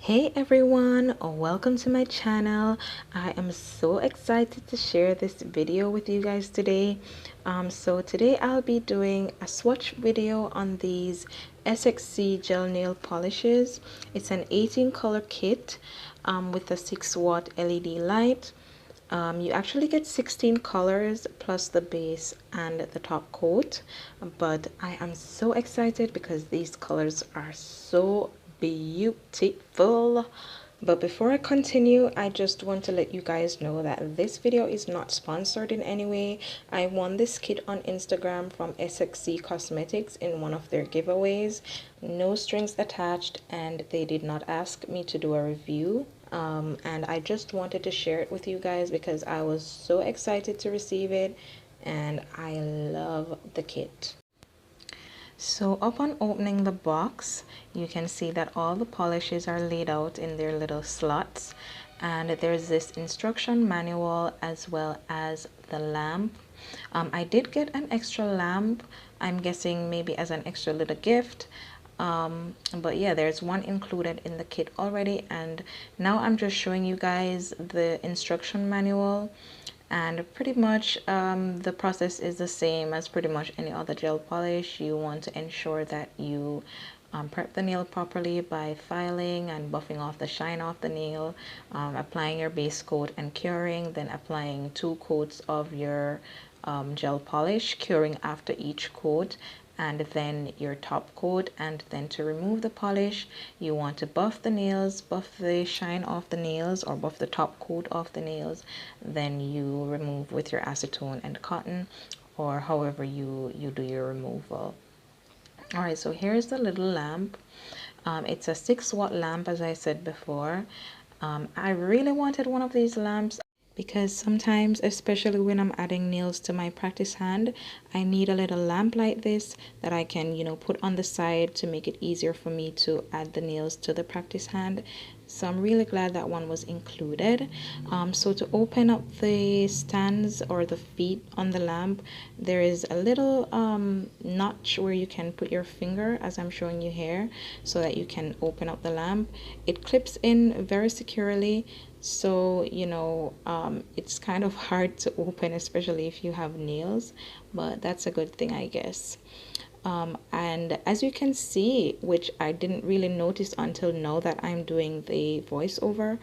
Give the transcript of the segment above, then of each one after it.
Hey everyone, welcome to my channel. I am so excited to share this video with you guys today. So today I'll be doing a swatch video on these SXC gel nail polishes. It's an 18 color kit with a 6-watt LED light. You actually get 16 colors plus the base and the top coat, but I am so excited because these colors are so beautiful. But before I continue, I just want to let you guys know that this video is not sponsored in any way. I won this kit on Instagram from SXC Cosmetics in one of their giveaways. No strings attached, and they did not ask me to do a review. And I just wanted to share it with you guys because I was so excited to receive it and I love the kit. So upon opening the box, you can see that all the polishes are laid out in their little slots, and there's this instruction manual as well as the lamp. I did get an extra lamp, I'm guessing maybe as an extra little gift. But yeah, there's one included in the kit already, and now I'm just showing you guys the instruction manual. And pretty much the process is the same as pretty much any other gel polish. You want to ensure that you prep the nail properly by filing and buffing off the shine off the nail, applying your base coat and curing, then applying 2 coats of your gel polish, curing after each coat, and then your top coat. And then to remove the polish, you want to buff the nails, buff the shine off the nails, or buff the top coat off the nails. Then you remove with your acetone and cotton, or however you do your removal. All right, so here's the little lamp. It's a 6-watt lamp, as I said before. I really wanted one of these lamps because sometimes, especially when I'm adding nails to my practice hand, I need a little lamp like this that I can, put on the side to make it easier for me to add the nails to the practice hand. So I'm really glad that one was included. So to open up the stands or the feet on the lamp, there is a little notch where you can put your finger, as I'm showing you here, so that you can open up the lamp. It clips in very securely, so it's kind of hard to open, especially if you have nails, but that's a good thing, I guess. And as you can see, which I didn't really notice until now that I'm doing the voiceover,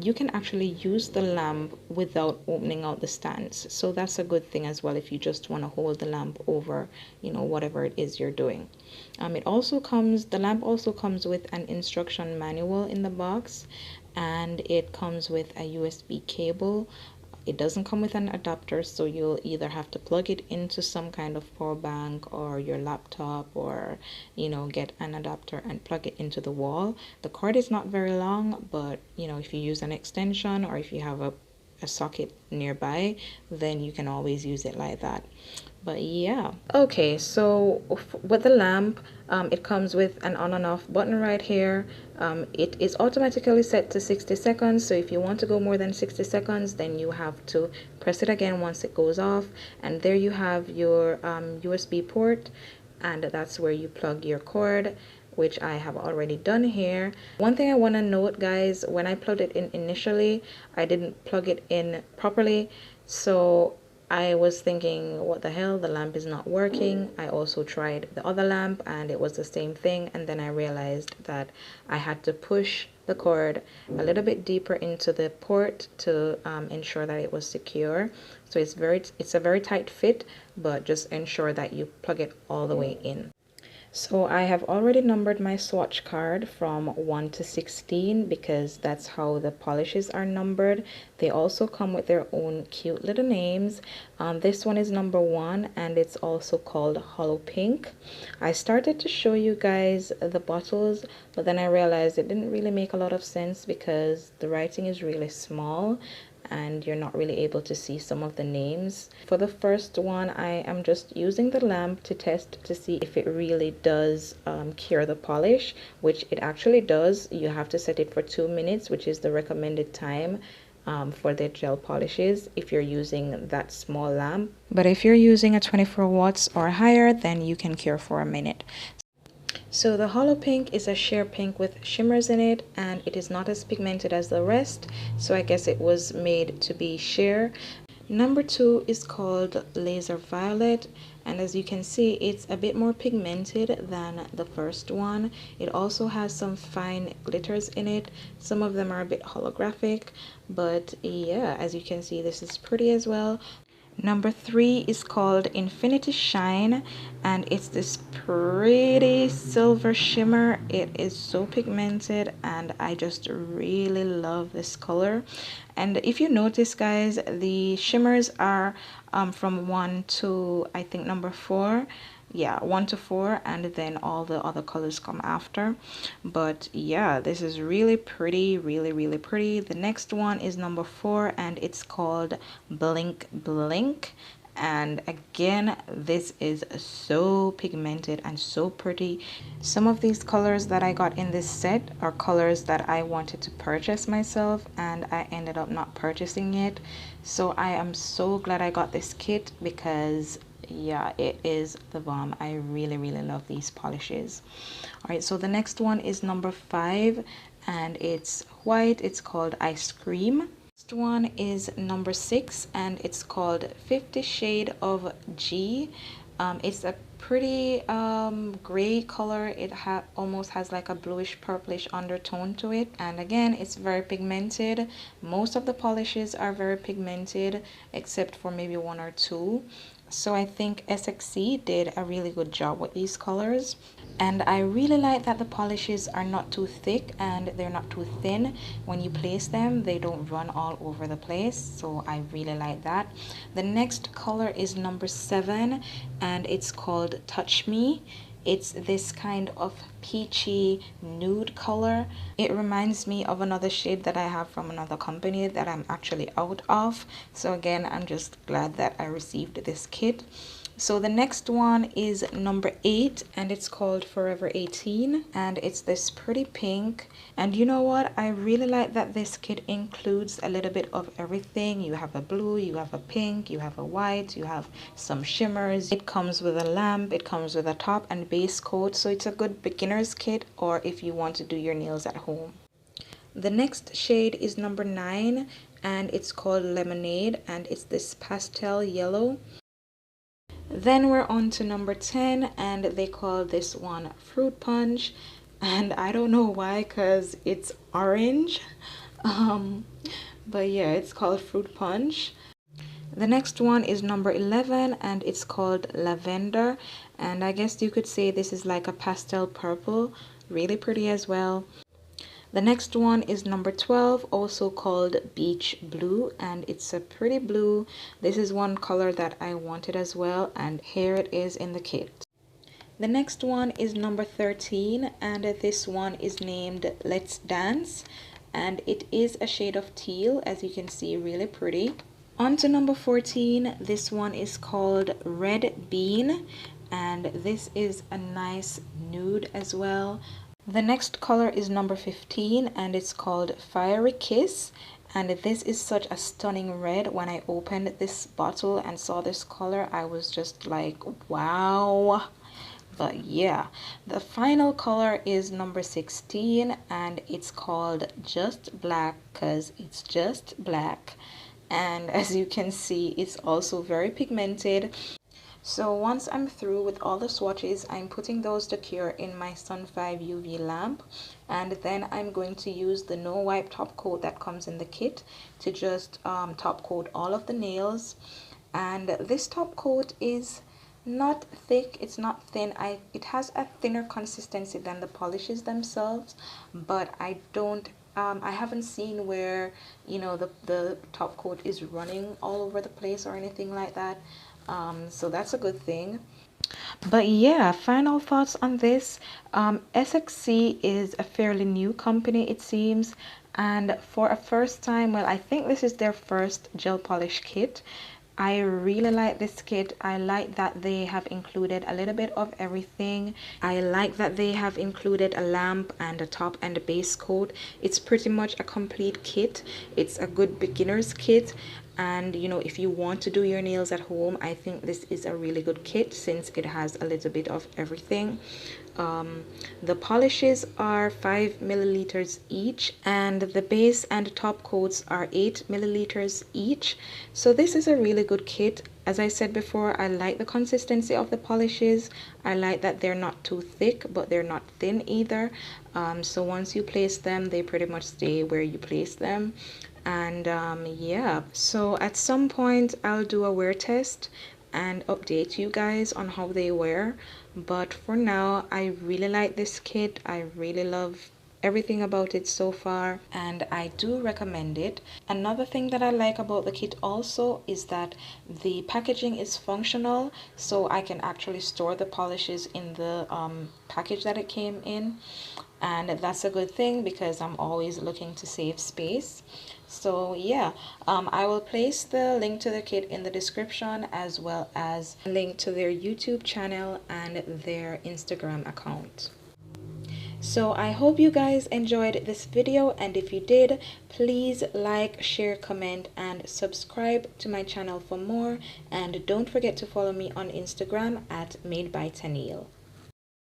you can actually use the lamp without opening out the stands. So that's a good thing as well if you just want to hold the lamp over, whatever it is you're doing. The lamp also comes with an instruction manual in the box, and it comes with a USB cable. It doesn't come with an adapter, so you'll either have to plug it into some kind of power bank or your laptop, or get an adapter and plug it into the wall. The cord is not very long, but if you use an extension or if you have a socket nearby, then you can always use it like that. But yeah, okay, so with the lamp, it comes with an on and off button right here. It is automatically set to 60 seconds, so if you want to go more than 60 seconds, then you have to press it again once it goes off. And there you have your USB port, and that's where you plug your cord, which I have already done here. One thing I want to note, guys, when I plugged it in initially, I didn't plug it in properly, so I was thinking, what the hell, the lamp is not working. I also tried the other lamp and it was the same thing, and then I realized that I had to push the cord a little bit deeper into the port to ensure that it was secure. So it's a very tight fit, but just ensure that you plug it all the way in. So I have already numbered my swatch card from 1 to 16 because that's how the polishes are numbered. They also come with their own cute little names. This one is number 1, and it's also called Hollow Pink. I started to show you guys the bottles, but then I realized it didn't really make a lot of sense because the writing is really small and you're not really able to see some of the names. For the first one, I am just using the lamp to test to see if it really does cure the polish, which it actually does. You have to set it for 2 minutes, which is the recommended time for the gel polishes if you're using that small lamp. But if you're using a 24 watts or higher, then you can cure for a minute. So the Hollow Pink is a sheer pink with shimmers in it, and it is not as pigmented as the rest, so I guess it was made to be sheer. Number 2 is called Laser Violet, and as you can see, it's a bit more pigmented than the first one. It also has some fine glitters in it. Some of them are a bit holographic, but yeah, as you can see, this is pretty as well. Number 3 is called Infinity Shine, and it's this pretty silver shimmer. It is so pigmented, and I just really love this color. And if you notice, guys, the shimmers are from 1 to, I think, number 4. Yeah, 1 to 4, and then all the other colors come after. But yeah, this is really pretty, really pretty. The next one is number 4, and it's called Blink Blink. And again, this is so pigmented and so pretty. Some of these colors that I got in this set are colors that I wanted to purchase myself, and I ended up not purchasing it. So I am so glad I got this kit, because yeah, it is the bomb. I really love these polishes. All right, so the next one is number 5, and it's white. It's called Ice Cream. Next one is number 6, and it's called 50 Shade of G. It's a pretty gray color. It almost has like a bluish purplish undertone to it, and again, it's very pigmented. Most of the polishes are very pigmented, except for maybe 1 or 2. So I think SXC did a really good job with these colors, and I really like that the polishes are not too thick and they're not too thin. When you place them, they don't run all over the place, so I really like that. The next color is number 7, and it's called Touch Me. It's this kind of peachy nude color. It reminds me of another shade that I have from another company that I'm actually out of. So again, I'm just glad that I received this kit. So the next one is number 8, and it's called Forever 18, and it's this pretty pink. And you know what, I really like that this kit includes a little bit of everything. You have a blue, you have a pink, you have a white, you have some shimmers. It comes with a lamp, it comes with a top and base coat, so it's a good beginner's kit, or if you want to do your nails at home. The next shade is number 9, and it's called Lemonade, and it's this pastel yellow. Then we're on to number 10, and they call this one Fruit Punch, and I don't know why, because it's orange. But yeah, it's called Fruit Punch. The next one is number 11, and it's called Lavender, and I guess you could say this is like a pastel purple, really pretty as well. The next one is number 12, also called Beach Blue, and it's a pretty blue. This is one color that I wanted as well, and here it is in the kit. The next one is number 13, and this one is named Let's Dance, and it is a shade of teal, as you can see, really pretty. On to number 14, this one is called Red Bean, and this is a nice nude as well. The next color is number 15, and it's called Fiery Kiss, and this is such a stunning red. When I opened this bottle and saw this color, I was just like, wow. But yeah, the final color is number 16, and it's called Just Black, because it's just black. And as you can see, it's also very pigmented. So once I'm through with all the swatches, I'm putting those to cure in my Sun 5 UV lamp, and then I'm going to use the no wipe top coat that comes in the kit to just top coat all of the nails. And this top coat is not thick, it's not thin. It has a thinner consistency than the polishes themselves, but I haven't seen where, you know, the top coat is running all over the place or anything like that. So that's a good thing. But yeah, final thoughts on this. SXC is a fairly new company, it seems, and for a first time, well, I think this is their first gel polish kit. I really like this kit. I like that they have included a little bit of everything. I like that they have included a lamp and a top and a base coat. It's pretty much a complete kit. It's a good beginner's kit, and you know, if you want to do your nails at home, I think this is a really good kit since it has a little bit of everything. The polishes are 5 milliliters each, and the base and top coats are 8 milliliters each. So this is a really good kit. As I said before, I like the consistency of the polishes. I like that they're not too thick, but they're not thin either. So once you place them, they pretty much stay where you place them. And yeah, so at some point I'll do a wear test and update you guys on how they wear. But for now, I really like this kit. I really love everything about it so far, and I do recommend it. Another thing that I like about the kit also is that the packaging is functional, so I can actually store the polishes in the package that it came in, and that's a good thing because I'm always looking to save space. So yeah, I will place the link to the kit in the description, as well as a link to their YouTube channel and their Instagram account. So I hope you guys enjoyed this video, and if you did, please like, share, comment, and subscribe to my channel for more. And don't forget to follow me on Instagram at Made by Tennille.